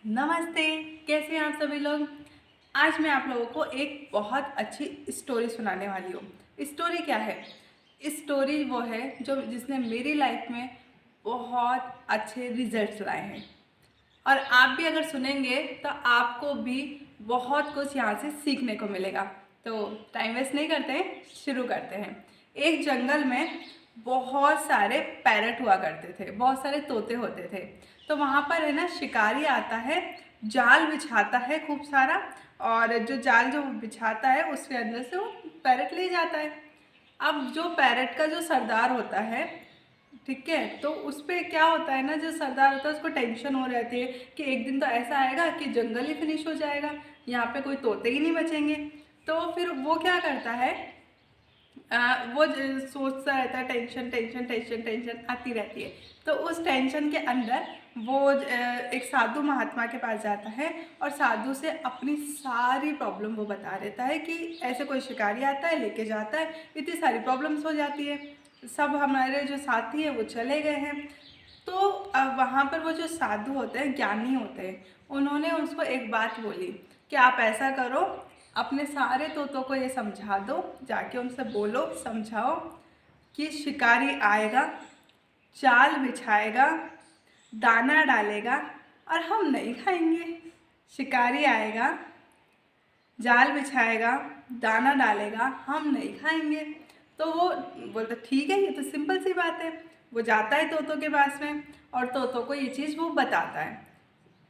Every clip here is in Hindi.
नमस्ते। कैसे हैं आप सभी लोग। आज मैं आप लोगों को एक बहुत अच्छी स्टोरी सुनाने वाली हूँ। स्टोरी क्या है? स्टोरी वो है जो जिसने मेरी लाइफ में बहुत अच्छे रिजल्ट्स लाए हैं, और आप भी अगर सुनेंगे तो आपको भी बहुत कुछ यहाँ से सीखने को मिलेगा। तो टाइम वेस्ट नहीं करते हैं, शुरू करते हैं। एक जंगल में बहुत सारे पैरट हुआ करते थे, बहुत सारे तोते होते थे। तो वहाँ पर है ना, शिकारी आता है, जाल बिछाता है खूब सारा, और जो जाल जो बिछाता है उसके अंदर से वो पैरट ले जाता है। अब जो पैरट का जो सरदार होता है, ठीक है, तो उस पर क्या होता है ना, जो सरदार होता है उसको टेंशन हो रहती है कि एक दिन तो ऐसा आएगा कि जंगल ही फिनिश हो जाएगा, यहाँ पे कोई तोते ही नहीं बचेंगे। तो फिर वो क्या करता है, वो सोचता रहता है, टेंशन टेंशन टेंशन टेंशन आती रहती है। तो उस टेंशन के अंदर वो एक साधु महात्मा के पास जाता है, और साधु से अपनी सारी प्रॉब्लम वो बता देता है कि ऐसे कोई शिकारी आता है, लेके जाता है, इतनी सारी प्रॉब्लम्स हो जाती है, सब हमारे जो साथी हैं वो चले गए हैं। तो वहाँ पर वो जो साधु होते हैं, ज्ञानी होते हैं, उन्होंने उसको एक बात बोली कि आप ऐसा करो, अपने सारे तोतों को ये समझा दो, जाके उनसे बोलो, समझाओ कि शिकारी आएगा, जाल बिछाएगा, दाना डालेगा, और हम नहीं खाएंगे। शिकारी आएगा, जाल बिछाएगा, दाना डालेगा, हम नहीं खाएंगे। तो वो बोलता ठीक है, ये तो सिंपल सी बात है। वो जाता है तोतों के पास में, और तोतों को ये चीज़ वो बताता है।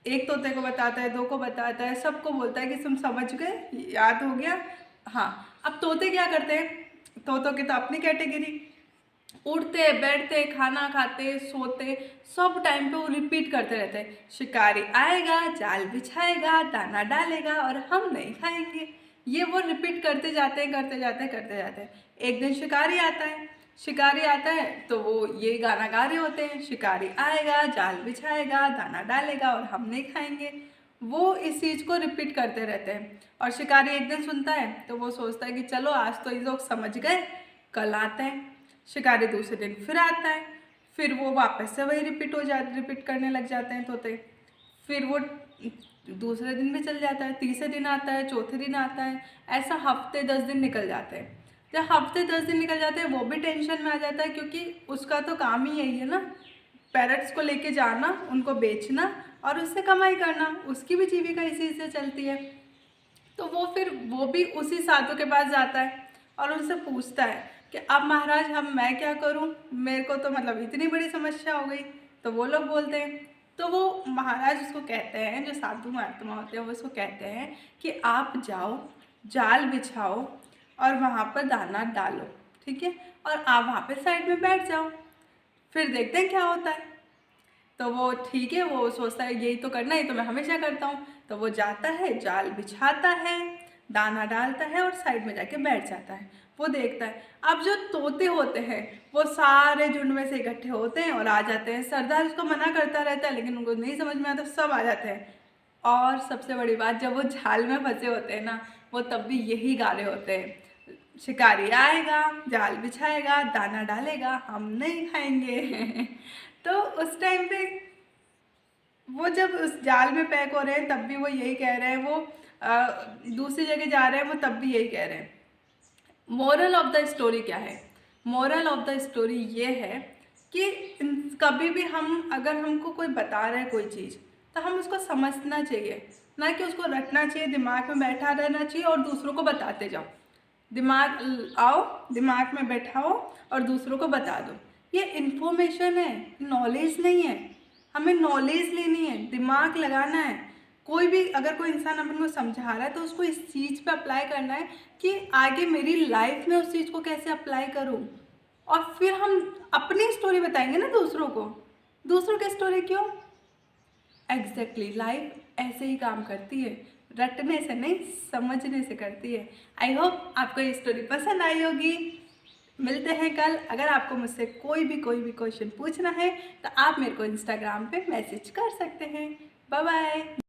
एक तोते को बताता है, दो को बताता है, सबको बोलता है कि तुम समझ गए, याद हो गया। हाँ, अब तोते क्या करते हैं, तोतों की तो अपनी कैटेगरी, उठते बैठते खाना खाते सोते सब टाइम पे वो रिपीट करते रहते हैं, शिकारी आएगा, जाल बिछाएगा, दाना डालेगा, और हम नहीं खाएंगे। ये वो रिपीट करते जाते हैं, करते जाते हैं, करते जाते हैं। एक दिन शिकारी आता है, शिकारी आता है तो वो ये गाना गा रहे होते हैं, शिकारी आएगा, जाल बिछाएगा, दाना डालेगा, और हम नहीं खाएंगे। वो इस चीज़ को रिपीट करते रहते हैं, और शिकारी एक दिन सुनता है तो वो सोचता है कि चलो आज तो ये लोग समझ गए, कल आते हैं। शिकारी दूसरे दिन फिर आता है, फिर वो वापस से वही रिपीट करने लग जाते हैं तोते। फिर वो दूसरे दिन भी चल जाता है, तीसरे दिन आता है, चौथे दिन आता है, ऐसा हफ्ते 10 दिन निकल जाते हैं। जब हफ्ते 10 दिन निकल जाते हैं, वो भी टेंशन में आ जाता है, क्योंकि उसका तो काम ही यही है ना, पैरट्स को लेके जाना, उनको बेचना, और उससे कमाई करना, उसकी भी जीविका इसी से चलती है। तो वो भी उसी साधु के पास जाता है, और उनसे पूछता है कि अब महाराज मैं क्या करूं, मेरे को तो मतलब इतनी बड़ी समस्या हो गई। तो वो लोग बोलते हैं, तो वो महाराज उसको कहते हैं, जो साधु महात्मा होते हैं वो उसको कहते हैं कि आप जाओ, जाल बिछाओ, और वहाँ पर दाना डालो, ठीक है, और आप वहाँ पे साइड में बैठ जाओ, फिर देखते हैं क्या होता है। तो वो ठीक है, वो सोचता है यही तो करना है, ये तो मैं हमेशा करता हूँ। तो वो जाता है, जाल बिछाता है, दाना डालता है, और साइड में जाके बैठ जाता है। वो देखता है, अब जो तोते होते हैं वो सारे झुंड में से इकट्ठे होते हैं और आ जाते हैं। सरदार उसको मना करता रहता है, लेकिन उनको नहीं समझ में आता, सब आ जाते हैं। और सबसे बड़ी बात, जब वो जाल में फंसे होते हैं ना, वो तब भी यही गा रहे होते हैं, शिकारी आएगा, जाल बिछाएगा, दाना डालेगा, हम नहीं खाएंगे। तो उस टाइम पे वो जब उस जाल में पैक हो रहे हैं तब भी वो यही कह रहे हैं, वो दूसरी जगह जा रहे हैं वो तब भी यही कह रहे हैं। मोरल ऑफ द स्टोरी क्या है? मोरल ऑफ द स्टोरी ये है कि कभी भी हम, अगर हमको कोई बता रहा है कोई चीज़, तो हम उसको समझना चाहिए, ना कि उसको रटना चाहिए, दिमाग में बैठा रहना चाहिए और दूसरों को बताते जाओ। दिमाग आओ, दिमाग में बैठाओ और दूसरों को बता दो। ये इन्फॉर्मेशन है, नॉलेज नहीं है। हमें नॉलेज लेनी है, दिमाग लगाना है। कोई भी अगर कोई इंसान अपन को समझा रहा है तो उसको इस चीज़ पे अप्लाई करना है कि आगे मेरी लाइफ में उस चीज़ को कैसे अप्लाई करूँ, और फिर हम अपनी स्टोरी बताएंगे ना दूसरों को। दूसरों की स्टोरी क्यों? एग्जैक्टली, लाइफ ऐसे ही काम करती है, रटने से नहीं, समझने से करती है। आई होप आपको ये स्टोरी पसंद आई होगी। मिलते हैं कल। अगर आपको मुझसे कोई भी क्वेश्चन पूछना है तो आप मेरे को इंस्टाग्राम पे मैसेज कर सकते हैं। Bye bye.